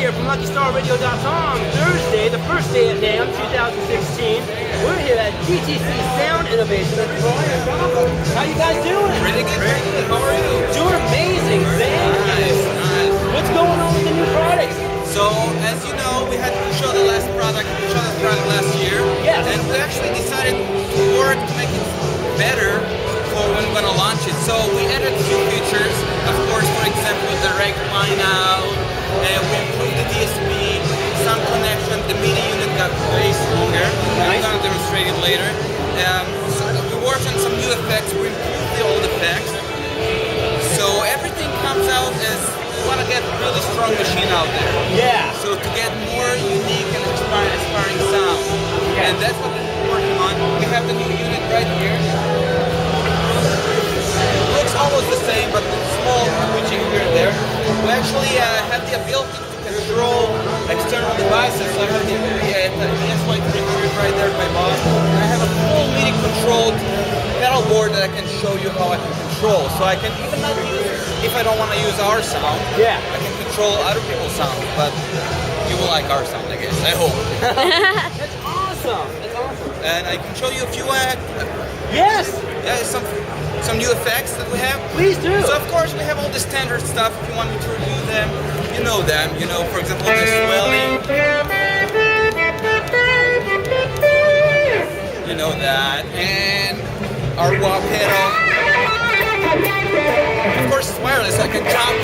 here from LuckyStarRadio.com. Thursday, the first day at NAMM 2016. We're here at GTC Sound Innovation. How you guys doing? Pretty good. How are you? Doing amazing. Nice. What's going on with the new products? So, as you know, we had to show the product last year. Yes. And we actually decided to work to make it better for when we're going to launch it. So we added a few features. Of course, for example, the direct line out. We improved the DSP, sound connection. The MIDI unit got way stronger. Nice. I'm going to demonstrate it later. So we worked on some new effects. We improved the old effects. So everything comes out as we want to get a really strong machine out there. Yeah. So to get more unique and inspiring sound. And that's what we're working on. We have the new unit right here. It looks almost the same, but small switching here and there. We actually have the ability to control external devices. So I have the ESY3 right there by boss. I have a full MIDI controlled pedal board that I can show you how I can control. So I can even not use, if I don't want to use our sound, I can control other people's sound. But you will like our sound, I guess. I hope. That's awesome. That's awesome. And I can show you a few some new effects that we have. Please do. So of course we have all the standard stuff. If you want me to review them, you know them. You know, for example, the swelling. You know that. And our wah pedal. Of course it's wireless, I can jump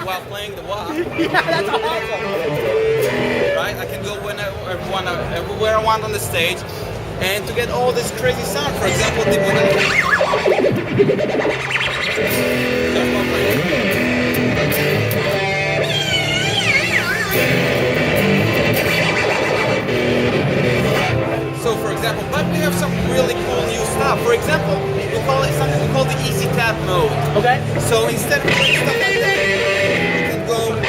while playing the wah. Yeah, that's awesome. Right? I can go everywhere I want on the stage. And to get all this crazy sound, for example, so for example, but we have some really cool new stuff. For example, we call it something we call the easy tap mode. Okay. So instead of doing stuff like that, you can go with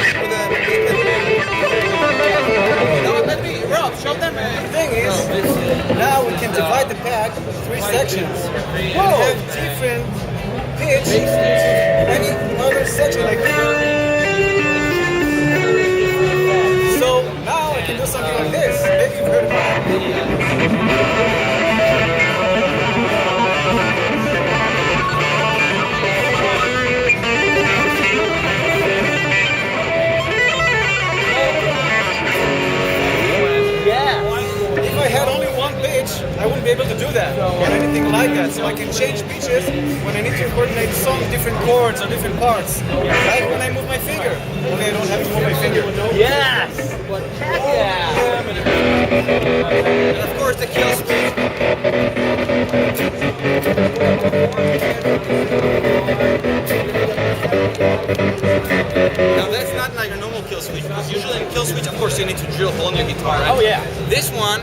let me, Rob, show them. The thing is, now we can divide the pack into 3 sections. We have different pitch to any other section like that. So now I can do something like this. Maybe you've heard about it. I wouldn't be able to do that or anything like that. So I can change pitches when I need to coordinate song, different chords or different parts. Like when I move my finger. Okay, I don't have to move my finger. Yes! Heck yeah! And of course the kill switch. Now that's not like a normal kill switch, because usually in kill switch, of course, you need to drill a hole in your guitar. Right? Oh yeah. This one,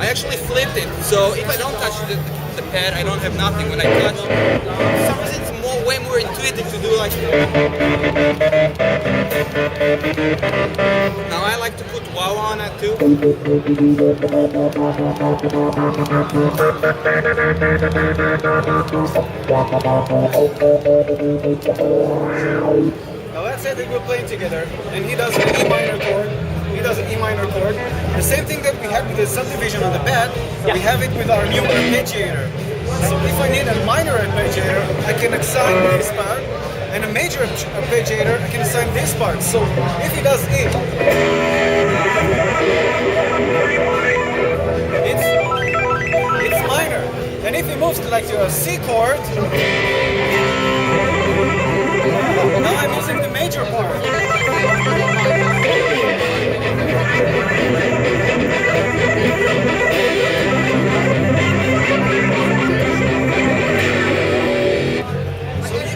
I actually flipped it, so if I don't touch the pad, I don't have nothing. When I touch, for some reason it's way more intuitive to do like. Now I like to put wow on it too. Now let's say that we're playing together, and he does an E minor chord. He does an E minor chord. The same thing that we have with the subdivision on the pad, we have it with our new arpeggiator. So if I need a minor arpeggiator, I can assign this part, and a major arpeggiator, I can assign this part. So if he does E, it's minor. And if he moves to like to a C chord, now I'm using the major part.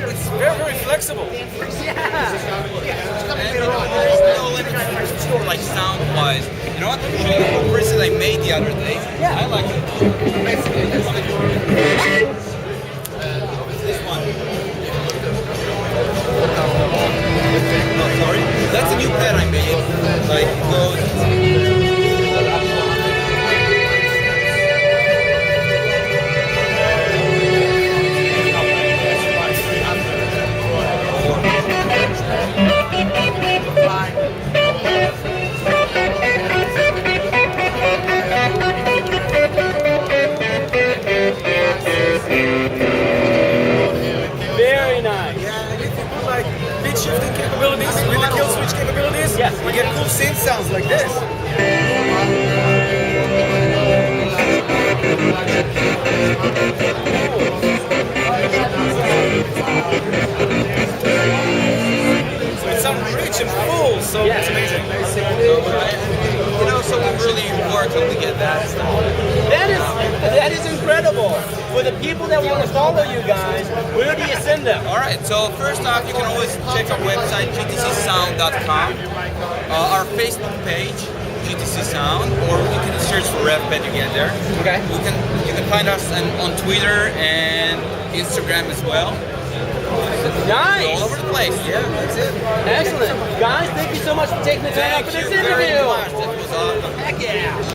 It's very, very flexible. Like sound-wise, you know what? To show you a preset I made the other day. Yeah. I like it. This one. No, sorry. That's a new pad I made. Like it goes. capabilities, with the kill switch capabilities, Yes. we get cool synth sounds like this. So it sounds rich and full, so Yes. it's amazing. So we really worked on to get that stuff. That is incredible. For the people that want to follow you guys, where do you send them? All right, so first off, you can always check our website, gtcsound.com, our Facebook page, GTC Sound, or you can search for RevPed, you get there. Okay. You can find us on Twitter and Instagram as well. Nice. All over the place. Yeah, that's it. Excellent. Guys, thank you so much for taking the time out Thank for this you very interview. much.